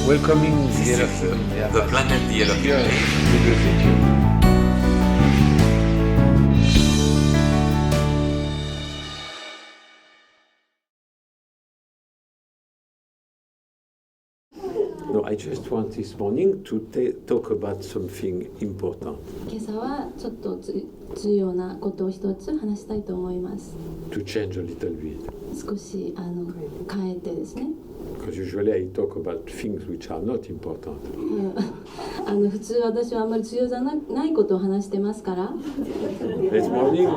Welcoming the planet Yellowstone. No, I just want this morning to talk about something important. 今朝はちょっと重要なことを一つ話したいと思います。 To change a little bit. 少し変えてですね。Because usually I talk about things which are not important. 普通私はあんまり重要じゃないことを話してますから。This morning,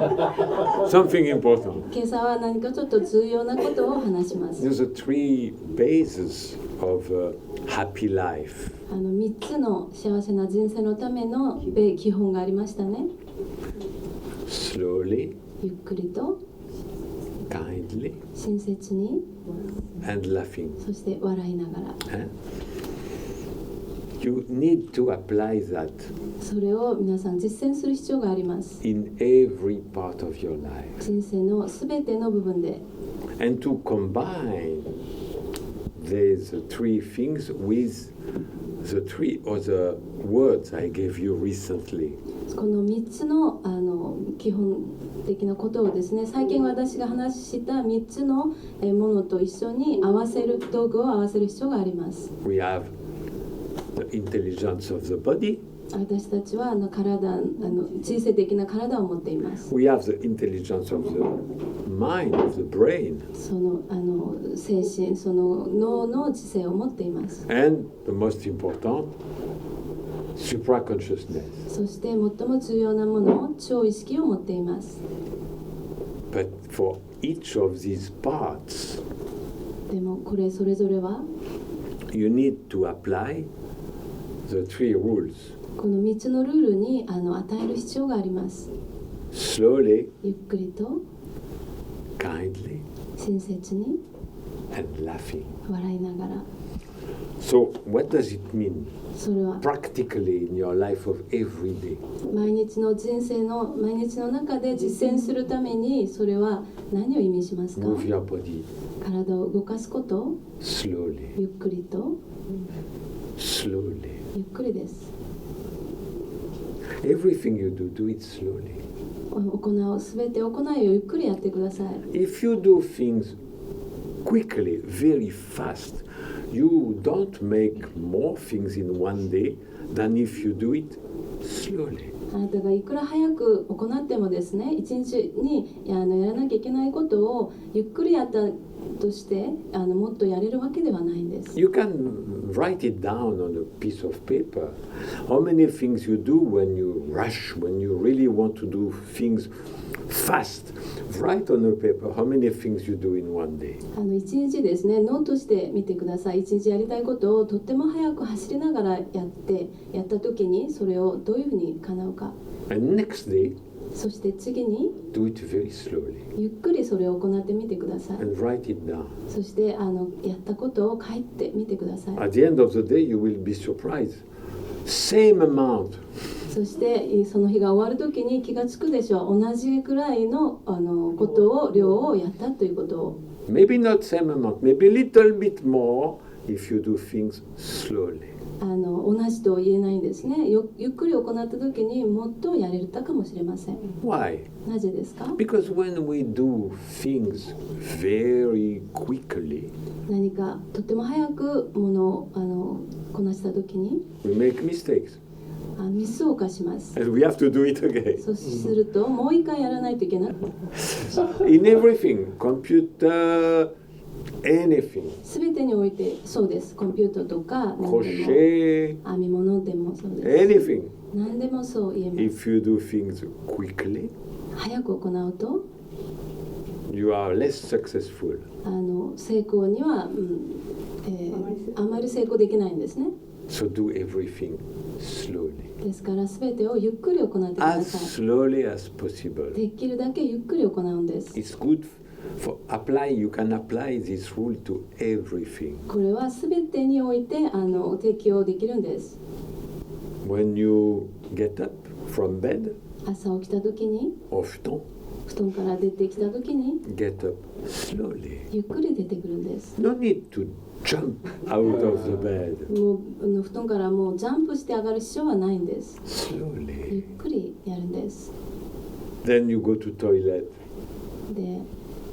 something important. 今朝は何かちょっと重要なことを話します。There's a three bases of a happy life. 3つの幸せな人生のための基本がありましたね。Slowly, ゆっくりと kindly, 親切に and laughing. そして笑いながら You need to apply that それを皆さん実践する必要があります。 in every part of your life. 人生のすべての部分で And to combine these three things with the three other words I gave you recently. この3つの基本的なことをですね、最近私が話した3つのものと一緒に合わせる道具を合わせる必要があります。 We have the intelligence of the body. 私たちは人生的な体を持っています。 We have the intelligence of the mind, of the brain. その精神、その脳の知性を持っています。 And the most important, supraconsciousness. そして最も重要なもの、超意識を持っています。 But for each of these parts, でもこれそれぞれは you need to apply the three rules. この3つのルールに与える必要があります。 Slowly, ゆっくりと kindly, 親切に and laughing. 笑いながら。 So, what does it mean それは practically in your life of every day? 毎日の人生の毎日の中で実践するためにそれは何を意味しますか？ Move your body 体を動かすこと、 slowly, ゆっくりと slowly. ゆっくりです。 Everything you do, do it slowly. すべて行いをゆっくりやってください。 If you do things quickly, very fast, you don't make more things in one day than if you do it slowly. あなたがいくら早く行ってもですね、一日にやらなきゃいけないことをゆっくりやったとしてもっとやれるわけではないんです。 You can write it down on a piece of paper. How many things you do when you rush, when you really want to do things fast. Write on a paper how many things you do in one day. 一日ですね、ノートしてみてください。一日やりたいことをとっても早く走りながらやった時にそれをどういうふうに叶うか。 And next day, そして次に do it very slowly ゆっくりそれを行ってみてください。 and write it down. そしてやったことを書いてみてください。 At the end of the day, you will be surprised. Same amount. そしてその日が終わる時に気がつくでしょう。同じくらいの量をやったということを。 Maybe not same amount, maybe a little bit more if you do things slowly. 同じと言えないんですね。ゆっくり行った時にもっとやれたかもしれません。 Why? なぜですか？ Because when we do things very quickly, 何かとても早くものをこなした時に we make mistakes ミスを犯します。 and we have to do it again. そうするともう一回やらないといけない。 In everything, computer, anything. すべてにおいてそうです。コンピューターとか何でも Crochet, 編み物でもそうです。 anything. 何でもそう言えます。 If you do things quickly, 早く行うと you are less successful. 成功には、あまり成功できないんですね。 So do everything slowly. ですからすべてをゆっくり行ってくだ As さい。 slowly as possible. できるだけゆっくり行うんです。 It's good you can apply this rule to everything. これはすべてにおいて適用できるんです。 When you get up from bed, 朝起きた時にお布団布団から出てきた時に get up slowly. ゆっくり出てくるんです。 No need to jump out of the bed. もう布団からもうジャンプして上がる必要はないんです。ゆ Slowly. っくりやるんです。 Then you go to toilet. で、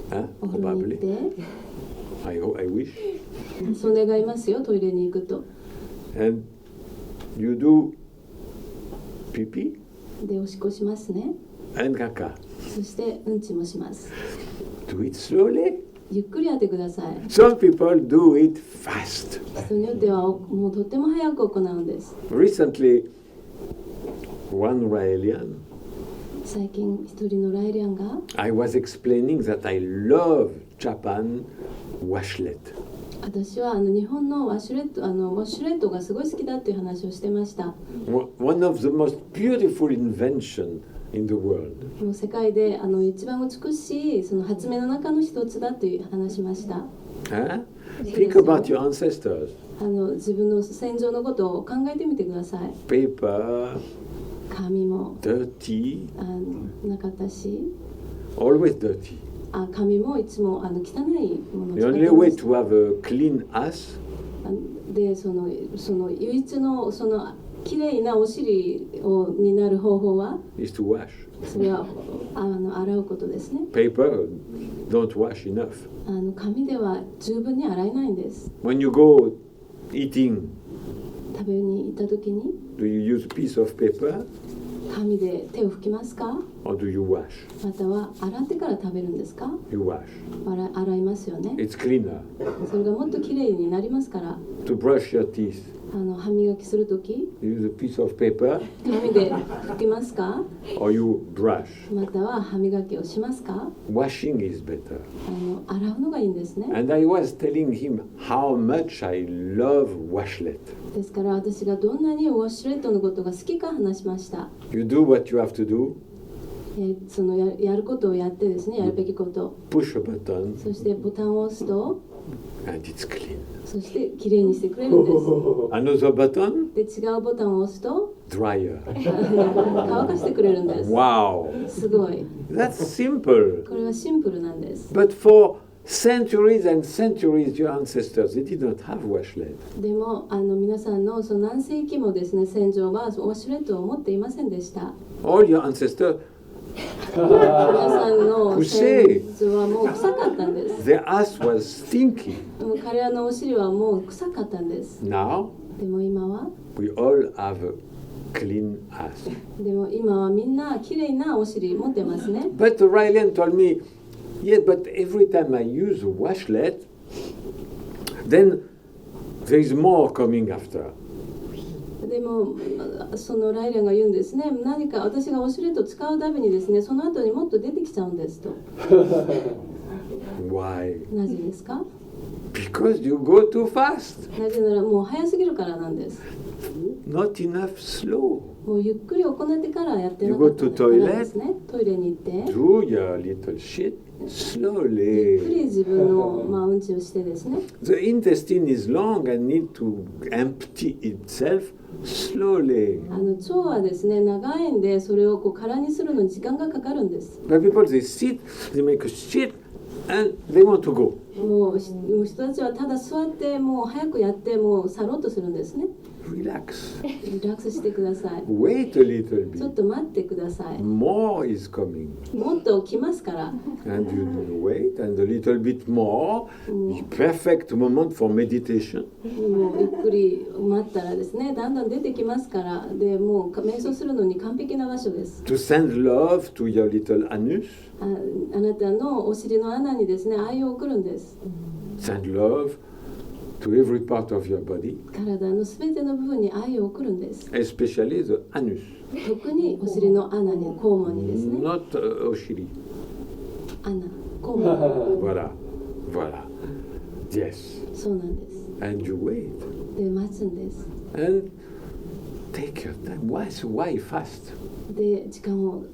Huh? お風呂に行っ Probably. て、 I wish. そう願いますよ、トイレに行くと。 And you do pee-pee で、おしっこしますね。 and caca. そしてうんちもします。 Do it slowly. ゆっくりやってください。 Some people do it fast. 人によってはもうとっても早く行うんです。 Recently, one Raelian, 最近一人のライリアンが I was explaining that I love Japan washlet. 私は日本のウォシュレットがすごい好きだっていう話をしてました。 One of the most beautiful invention in the world. もう世界で一番美しいその発明の中の一つだという話しました。 Huh? Think about your ancestors. 自分の戦場のことを考えてみてください。 Paper, 紙も dirty, なかったし、 always dirty. 紙もいつも汚いものを The 使って only ま way した。 to have a clean ass でその唯一のその綺麗なお尻になる方法は is to wash. それは洗うことですね。 Paper don't wash enough. 紙では十分に洗えないんです。 When you go eating, 食べに行った時に do you use a piece of paper 紙で手を拭きますか？ or do you wash? または洗ってから食べるんですか？ You wash. 洗いますよね。 It's cleaner. それがもっと綺麗になりますから。 To brush your teeth, 歯磨きする時 you use a piece of paper 紙で拭きますか？ or you brush. または歯磨きをしますか？ Washing is better. 洗うのがいいんですね。 And I was telling him how much I love washlet. ですから私がどんなにウォシュレットのことが好きか話しました。 You do what you have to do, そのやることをやってですね、やるべきこと。 push a button, そしてボタンを押すと、 and it's clean. そしてきれいにしてくれるんです。 Another button, で、違うボタンを押すと dryer. 乾かしてくれるんです。 Wow, すごい。 that's simple. これはシンプルなんです。 But for centuries and centuries, your ancestors, they did not have washlet. でも皆さんのその何世紀もですね、戦場はウォシュレットを持っていませんでした。 All your ancestors, 皆さんの戦場はもう臭かったんです。 their ass was stinky. もう彼らのお尻はもう臭かったんです。 Now, でも今は we all have a clean ass. でも今はみんな綺麗なお尻持ってますね。 But Rylan told me, yeah, but every time I use a washlet, then there is more coming after. でもそのライランが言うんですね。何か私がウォシュレットを使うたびにですね、その後にもっと出てきちゃうんですと。Why? なぜですか？ Because you go too fast. なぜならもう早すぎるからなんです。 Not enough slow. もうゆっくり行ってからやってなかったからですね。トイレに行って Do your little shit ゆっくり slowly. 自分のうんちをしてですね。 The intestine is long and need to empty itself slowly. 腸はですね、長いんでそれを空にするのに時間がかかるんです。 But people, they sit, they make a shit, and they want to go. もう人たちはただ座ってもう早くやってもう去ろうとするんですね。 Relax. リラックスしてください。 Wait a little ちょっ bit. と待ってください。 More is coming. もっと来ますから。 And you wait, and a little bit more. Perfect moment for meditation. もうゆっくり待ったらですね、だんだん出てきますから。でもう瞑想するのに完璧な場所です。 To send love to your little anus. あなたのお尻の穴にですね、愛を送るんです。 Send love to every part of your body, 体のすべての部分に愛を送るんです。 especially the anus. 特にお尻の穴に、肛門にですね。 Not oshiri. 穴、肛門。 Voilà. Voilà. Yes. そうなんです。 And you wait. で、待つんです。 And take your time. Why fast? で、時間を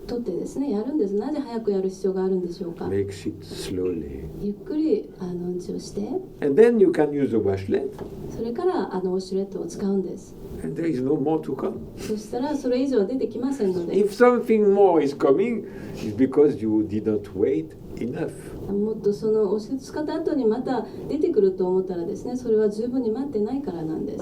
取ってですね、やるんです。なぜ早くやる必要があるんでしょうか。 Make it slowly. ゆっくりうんちをして、 And then you can use the washlet, それからウォシュレットを使うんです。 and there is no more to come. そしたらそれ以上は出てきませんので、 If something more is coming, it's because you did not wait enough. もっとその押し付かった後にまた出てくると思ったらですね、それは十分に待ってないからなんで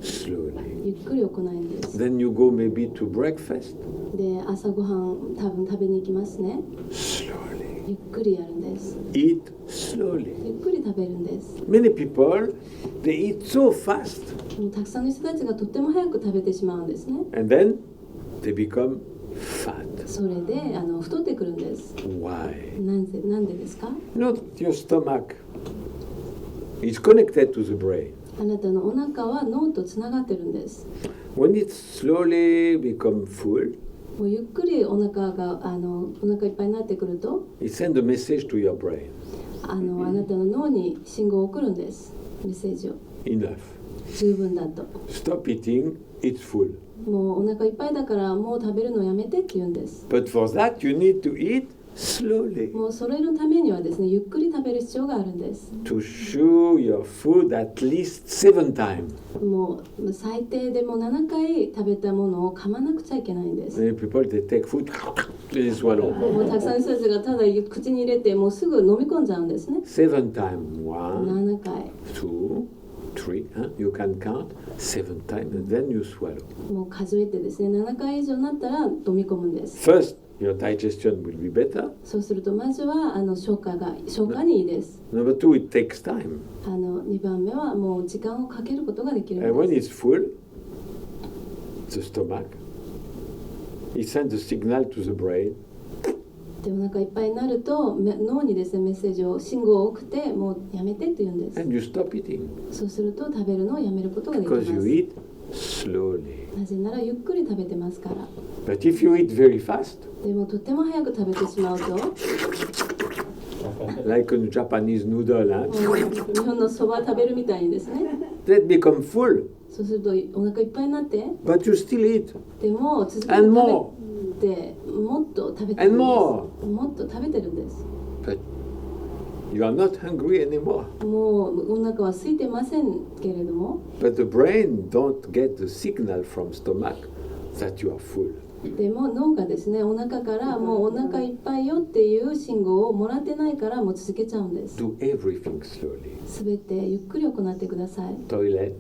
す。 Slowly. ゆっくり行うんです。 Then you go maybe to breakfast. で、朝ごはん多分食べに行きますね。 Slowly. ゆっくりやるんです。 Eat slowly. ゆっくり食べるんです。 Many people, they eat so fast, もうたくさんの人たちがとっても早く食べてしまうんですね。 and then they become fat. それで太ってくるんです。 Why? なんでですか？ Not your stomach. It's connected to the brain. あなたのお腹は脳とつながってるんです。 When it slowly become full, もうゆっくりお腹がお腹いっぱいになってくると、 it send a message to your brain. あなたの脳に信号を送るんです。メッセージを。 Enough. 十分だと。 Stop eating. It's full. もうお腹いっぱいだからもう食べるのやめてって言うんです。 But for that, you need to eat slowly もうそれのためにはですね、ゆっくり食べる必要があるんです。 to chew your food at least 7 times. もう最低でも7回食べたものを噛まなくちゃいけないんです。 Many people, they take food, they swallow. もうたくさんの人たちがただ口に入れてもうすぐ飲み込んじゃうんですね。 7 times. 1, 7回。 2, 3. You can count 7 times, and then you swallow. もう数えてですね、7回以上になったら飲み込むんです。 First, your digestion will be better. そうするとまずは消化にいいです。 Number 2, it takes time. 2番目はもう時間をかけることができる And ん when です。 it's full, the stomach, it sends a signal to the brain. でお腹いっぱいになると脳にですね、メッセージを信号を送ってもうやめてと言うんです。 And you stop eating そうすると食べるのをやめることができま because す。 you eat slowly. なぜならゆっくり食べてますから。 But if you eat very fast, でもとっても早く食べてしまうと、も like a Japanese noodle, う日本のそば食べるみたいにですね、 that become full. そうするとお腹いっぱいになって、 But you still eat. でも続けて And 食 more. べてもっと食べてる And んです。 more. もっと食べてるんです。 But you are not hungry anymore. もうお腹は空いてませんけれども、 But the brain don't get the signal from stomach that you are full. でも脳がですね、お腹からもうお腹いっぱいよっていう信号をもらってないからもう続けちゃうんです。 Do everything slowly. すべてゆっくり行ってください。 Toilet,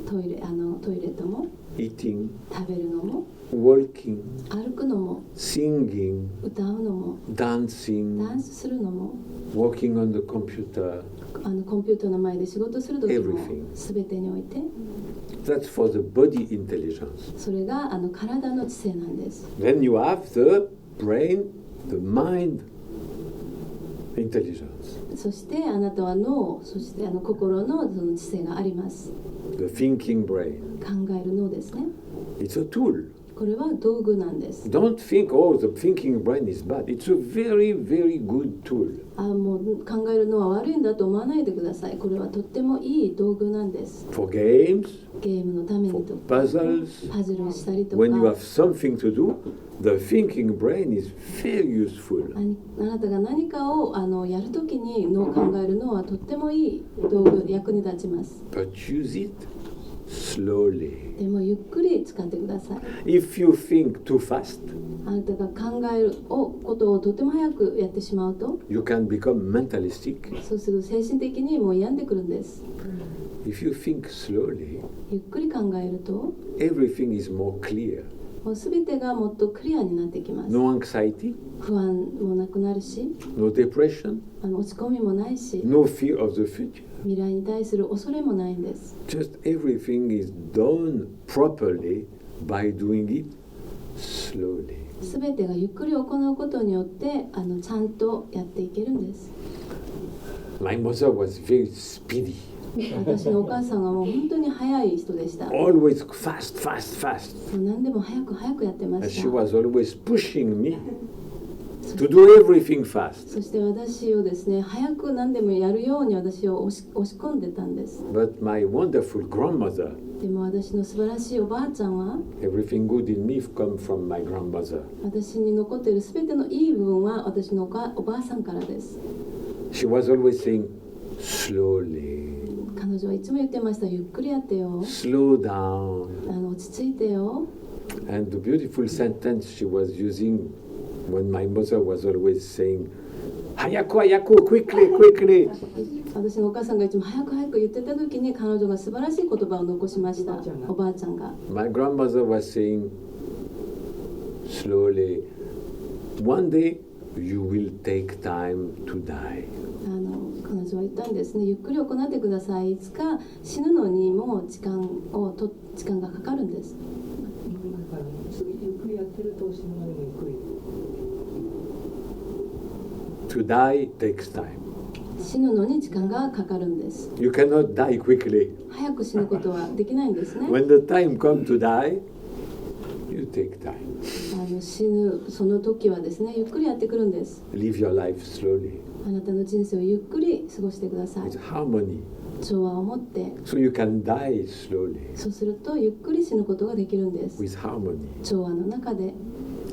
トイレットも eating, 食べるのも walking, 歩くのも singing, 歌うのも dancing, ダンスするのも working on the computer. コンピューターの前で仕事する時も Everything. すべてにおいて That's for the body intelligence. それが体の知性なんです。 Then you have the brain, the mind intelligence, そしてあなたは脳、そして心のその知性があります。 the thinking brain. 考える脳ですね。 It's a tool. これは道具なんです。 Don't think, oh, the thinking brain is bad. It's a very, very good tool. もう考えるのは悪いんだと思わないでください。これはとってもいい道具なんです。 For games, ゲームのため for にとか、 puzzles, パズルをしたりと when you have か、 something to do, the thinking brain is very useful. あなたが何かをやるときに考えるのはとってもいい道具、役に立ちます。 But use it slowly. でもゆっくり使ってください。 If you think too fast, あなたが考えることをとても早くやってしまうと、 you can become mentalistic. そうすると精神的にもう病んでくるんです。 If you think slowly, ゆっくり考えると、 everything is more clear. もうすべてがもっとクリアになってきます。 No anxiety, 不安もなくなるし、 no depression, 落ち込みもないし、 no fear of the future. 未来に対する恐れもないんです。 Just everything is done properly by doing it slowly. すべてがゆっくり行うことによってちゃんとやっていけるんです。 My mother was very speedy, 私のお母さんはもう本当に早い人でした。も always fast, fast, fast. う何でも早く早くやってま And し she た。 was always pushing me to do everything fast. そして私をですね、早く何でもやるように私を押し込んでたんです。 But my wonderful grandmother, でも私の素晴らしいおばあちゃんは、 everything good in me come from my grandmother. 私に残っているすべてのいい部分は私のおばあさんからです。 She was always saying, slowly, 彼女はいつも言ってました。ゆっくりやってよ。 slow down. 落ち着いてよ。 And the beautiful sentence she was using when my mother was always saying, 早く早く quickly quickly 私のお母さんがいつも早く早く言ってた時に彼女が素晴らしい言葉を残しました。おばあちゃんが。My grandmother was saying slowly, one day you will take time to die. 彼女は言ったんですね。ゆっくり行ってください。いつか死ぬのにも時間がかかるんです。だからゆっくりやってると死ぬまでもゆっくり。To die takes time. 死ぬのに時間がかかるんです。You cannot die quickly. 早く死ぬことはできないんですね。When the time comes to die, you take time. 死ぬその時はですね、ゆっくりやってくるんです。Live your life slowly. あなたの人生をゆっくり過ごしてください。 It's harmony. 調和を持って、 So you can die slowly そうするとゆっくり死ぬことができるんです。 with harmony. 調和の中で。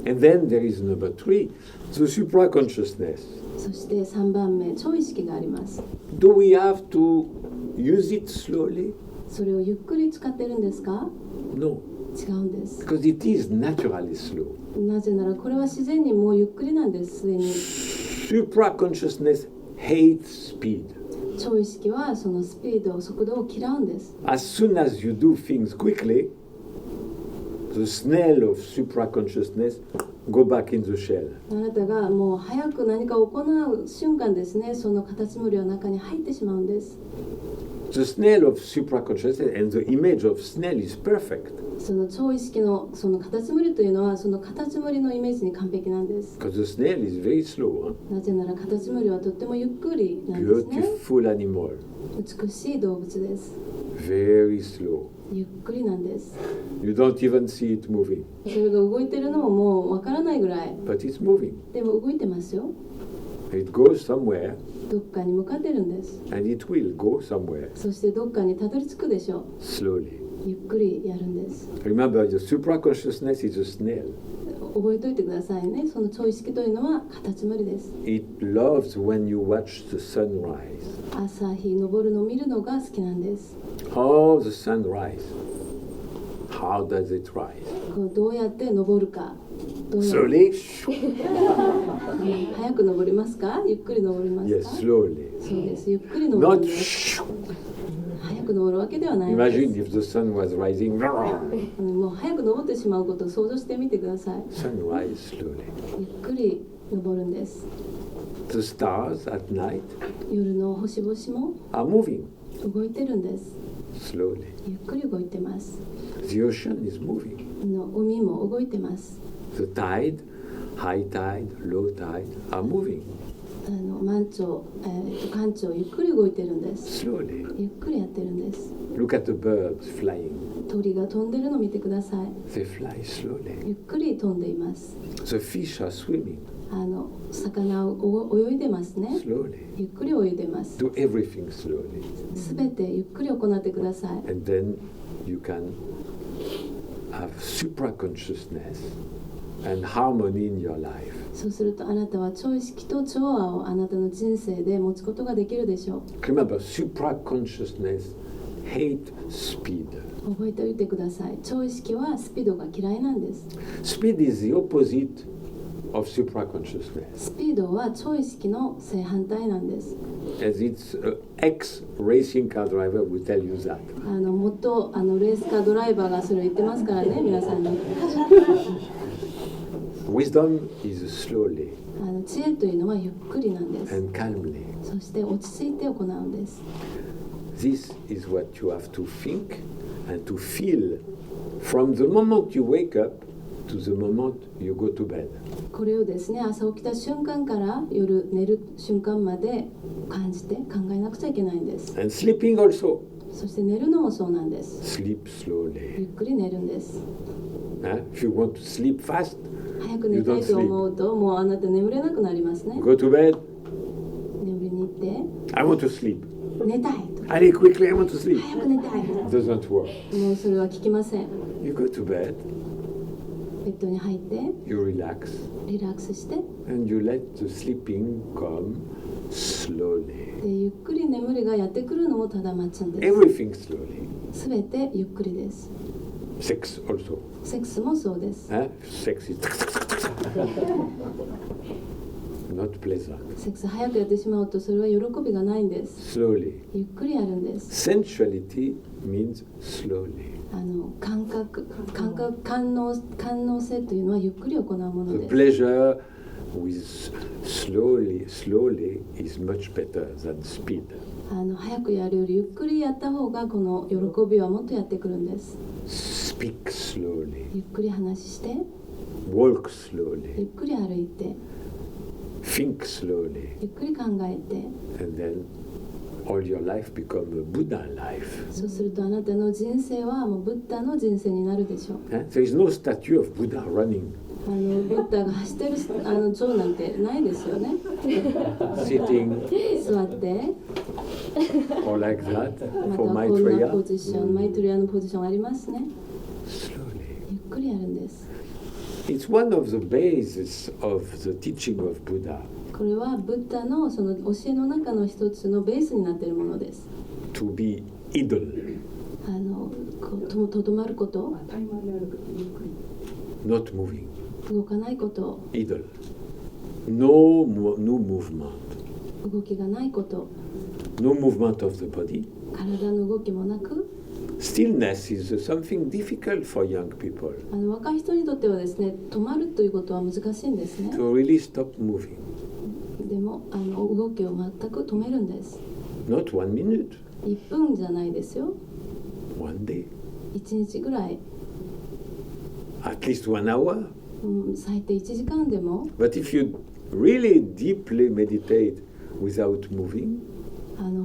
And then there is number 3, the supraconsciousness. そして3番目、超意識があります。 Do we have to use it slowly? それをゆっくり使ってるんですか？ No, 違うんです。 because it is naturally slow. なぜならこれは自然にもうゆっくりなんです。すでに Supraconsciousness hates speed. 超意識はそのスピード、速度を嫌うんです。 As soon as you do things quickly, the snail of supraconsciousness go back in the shell. あなたがもう早く何かを行う瞬間ですね、そのカタツムリの中に入ってしまうんです。 The snail of supraconsciousness and the image of snail is perfect その超意識のそのカタツムリというのはそのカタツムリのイメージに完璧なんです。 because the snail is very slow, なぜならカタツムリはとってもゆっくりなんですね。 beautiful animal, 美しい動物です。 very slow. ゆっくりなんです。 You don't even see it moving, それが動いてるのももうわからないぐらい。 but it's moving. でも動いてますよ。 It goes somewhere どっかに向かってるんです。 and it will go somewhere そしてどっかにたどり着くでしょ slowly. う。ゆっくりやるんです。 Remember, the supraconsciousness is a snail. 覚えておいてくださいね。その超意識というのはカタツムリです。 It loves when you watch the sunrise. 朝日昇るのを見るのが好きなんです。 Oh, the sunrise. How does it rise? こうどうやって昇るか。どうやって Slowly? 早く昇りますか？ゆっくり昇りますか？ Yes, slowly. そうです。ゆっくり昇る Not んです。早く昇るわけではないんで imagine す。 if the sun was rising. もう早く昇ってしまうことを想像してみてください。 Sunrise slowly. ゆっくり昇るんです。 The stars at night 夜の星々も are moving 動いてるんです。 slowly. ゆっくり動いてます。 The ocean is moving. 海も動いてます。 The tide, high tide, low tide are moving 満潮、干潮ゆっくり動いてるんです。 slowly. ゆっくりやってるんです。 Look at the birds flying. 鳥が飛んでるのを見てください。 They fly slowly. ゆっくり飛んでいます。 The fish are swimming 魚を泳いでますね。 slowly. ゆっくり泳いでます。 Do everything slowly. すべてゆっくり行ってください。 And then you can have supraconsciousness and harmony in your life. そうするとあなたは超意識と調和をあなたの人生で持つことができるでしょう。 Remember, supraconsciousness hate speed. 覚えておいてください。超意識はスピードが嫌いなんです。 Speed is the opposite of supraconsciousness. スピードは超意識の正反対なんです。 As it's ex-racing car driver will tell you that. 元レースカードライバーがそれを言ってますからね、皆さんに。Wisdom is slowly 知恵というのはゆっくりなんです。 and calmly. そして落ち着いて行うんです。 This is what you have to think and to feel from the moment you wake up to the moment you go to bed. これをですね、朝起きた瞬間から夜寝る瞬間まで感じて考えなくちゃいけないんです。 And sleeping also. そして寝るのもそうなんです。 Sleep ゆ slowly. っくり寝るんです。 If you want to sleep fast, 早く寝たいと思うともうあなた眠れなくなりますね。 go to bed. 眠りに行って I want to sleep. 寝たいと Allez, quickly, I want to sleep. 早く寝たい Doesn't work. もうそれは聞きません。 You go to bed, ベッドに入って you relax, リラックスして and you let the sleeping come slowly. でゆっくり眠りがやってくるのをただ待つんです。 Everything slowly. すべてゆっくりです。 Sex also. セックスもそうです。 Sex is not pleasant. セックス早くやってしまうとそれは喜びがないんです。 Slowly. ゆっくりやるんです。 Sensuality means slowly. 感能性というのはゆっくり行うもの The です。 pleasure with slowly is much better than speed. 早くやるよりゆっくりやった方がこの喜びはもっとやってくるんです。 Speak slowly. ゆっくり話して、 Walk ゆ slowly. っくり歩いて、 Think slowly. ゆっくり考えて、 And then all your life become a Buddha life. そうするとあなたの人生はもうブッダの人生になるでしょう。 There is no statue of Buddha running, ブッダが走ってる像なんてないですよね。 sitting 座って、 or like that また for こんな Maitreya. ポジション、マイトリアのポジションありますね。 Slowly. ゆっくりやるんです。 It's one of the bases of the teaching of Buddha これはブッダのその教えの中の一つのベースになっているものです。 to be idle, とどまること、タイマーであるゆっくり not moving. 動かないこと、 Idle. No movement. 動きがないこと、 No movement of the body. 体の動きもなく、 Stillness is something difficult for young people 若い人にとってはですね、止まるということは難しいんですね。 to really stop moving. でも動きを全く止めるんです。 Not 1 minute, 1分じゃないですよ。 1 day, 1日ぐらい、 at least 1 hour. 最低1時間でも。 But if you really deeply meditate without moving,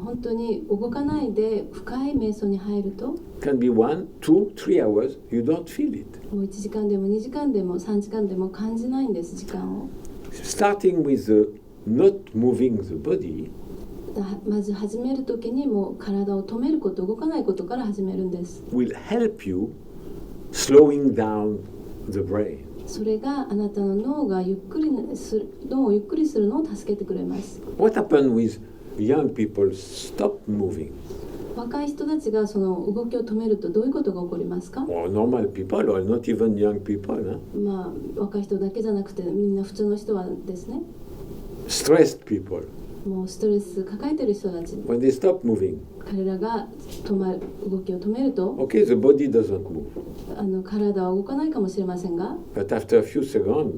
本当に動かないで深い瞑想に入ると、 it can be 1, 2, 3 hours, you don't feel it. もう1時間でも2時間でも3時間でも感じないんです、時間を。 Starting with not moving the body, まず始めるときにもう体を止めること、動かないことから始めるんです。 will help you slowing down the brain. それがあなたの脳をゆっくりするのを助けてくれます。 What happened with young people stop moving? 若い人たちがその動きを止めるとどういうことが起こりますか？ Or normal people, or not even young people, huh? まあ若い人だけじゃなくてみんな普通の人はですね、 Stressed people. もうストレス抱えてる人たち、 When they stop moving, 彼らが動きを止めると、 okay, the body doesn't move. 体は動かないかもしれませんが、 But after a few seconds,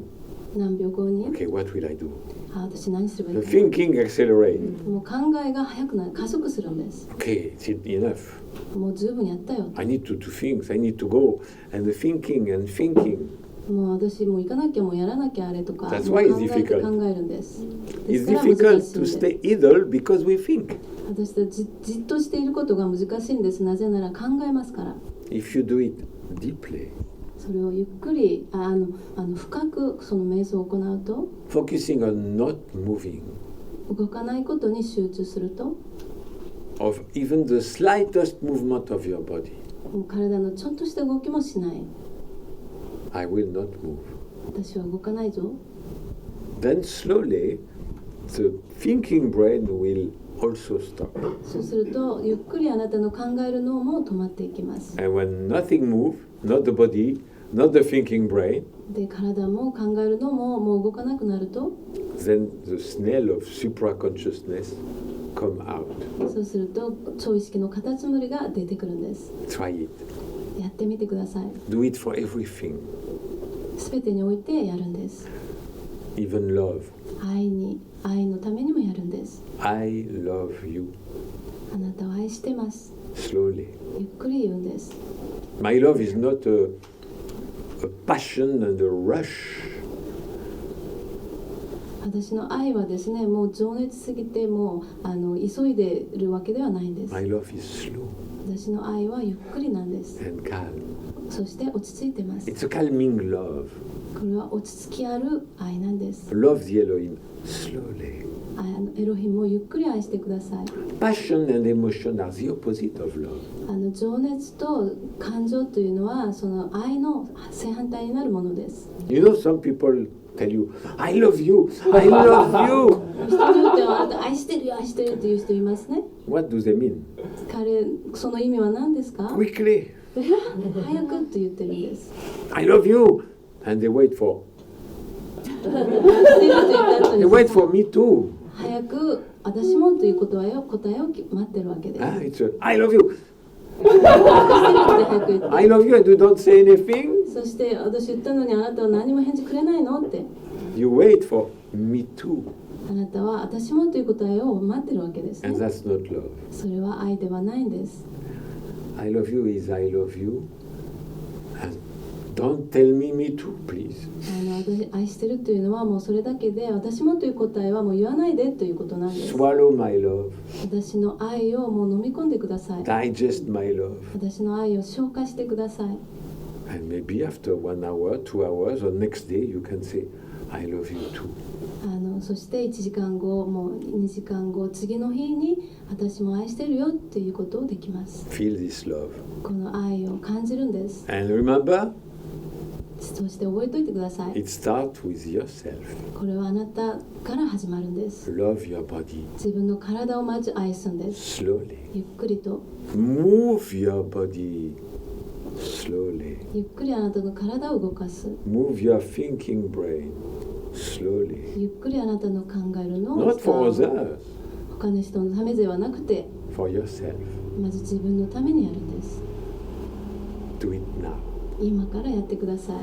何秒後に、 okay, what will I do? 私何すればいい The か、 thinking accelerates. もう考えが早くなる、加速するんです。 Okay, it's enough. もう十分やったよ。 I need to do things. I need to go. And the thinking and thinking もう私もう行かなきゃ、もうやらなきゃあれとか、もう That's 考 why え it's て difficult. 考えるんです。で It's すから難 difficult しいん to です。 stay idle because we think. 私たちじっとしていることが難しいんです。なぜなら考えますから。 If you do it deeply, それをゆっくり深くその瞑想を行うと、 focusing on not moving, 動かないことに集中すると、 of even the slightest movement of your body, もう体のちょっとした動きもしない。 I will not move. 私は動かないぞ。 Then slowly, the thinking brain will also stop. そうするとゆっくりあなたの考える脳も止まっていきます。 And when nothing moves, not the body, not the thinking brain, で、体も考える脳ももう動かなくなると、 then the smell of supraconsciousness come out. そうすると超意識のカタツムリが出てくるんです。 Try it. やってみてください。 Do it for everything, すべてにおいてやるんです。 even love. 愛のためにもやるんです。 I love you. あなたを愛してます。 Slowly. ゆっくり言うんです。 My love is not a passion and a rush. 私の愛はですね、もう情熱すぎてもう急いでいるわけではないんです。 My love is slow 私の愛はゆっくりなんです。 and calm. そして落ち着いてます。 It's a calming love. これは落ち着きある愛なんです。 Love the Elohim slowly. エロヒムをゆっくり愛してください。 Passion and emotion are the opposite of love. 情熱と感情というのはその愛の正反対になるものです。 You know, some people tell you, I love you, I love you. 人によってはあなた愛してるよ、愛してるという人いますね。 What do they mean? その意味は何ですか？ Quickly, 早くと言ってるんです。 I love you. And they wait for していると言った後 You に wait for me too. 早く私もということは答えを待ってるわけです。 It's I love you. 早く言って I love you and you don't say anything. そして私言ったのにあなたは何も返事くれないのって You wait for me too. あなたは私もという答えを待ってるわけですね。 And that's not love. それは愛ではないんです。 I love you is I love you. And don't tell me too, please. 私愛してるというのはもうそれだけで、私もという答えはもう言わないでということなんです。 Swallow my love. 私の愛をもう飲み込んでください。 Digest my love. 私の愛を消化してください。 And maybe after 1 hour, 2 hours, or next day, you can say, I love you too. そして1時間後、もう2時間後、次の日に私も愛してるよっていうことをできます。 Feel this love. この愛を感じるんです。 And remember, そして覚えておいてください。 it starts with yourself. これはあなたから始まるんです。 Love your body 自分の体をまず愛すんです。 slowly. ゆっくりと。 Move your body slowly. ゆっくりあなたの体を動かす。 Move your thinking brain slowly. ゆっくりあなたの考える脳を Not 使 for う。 others, 他の人のためではなくて、 for yourself. まず自分のためにやるんです。 Do it now. 今からやってください。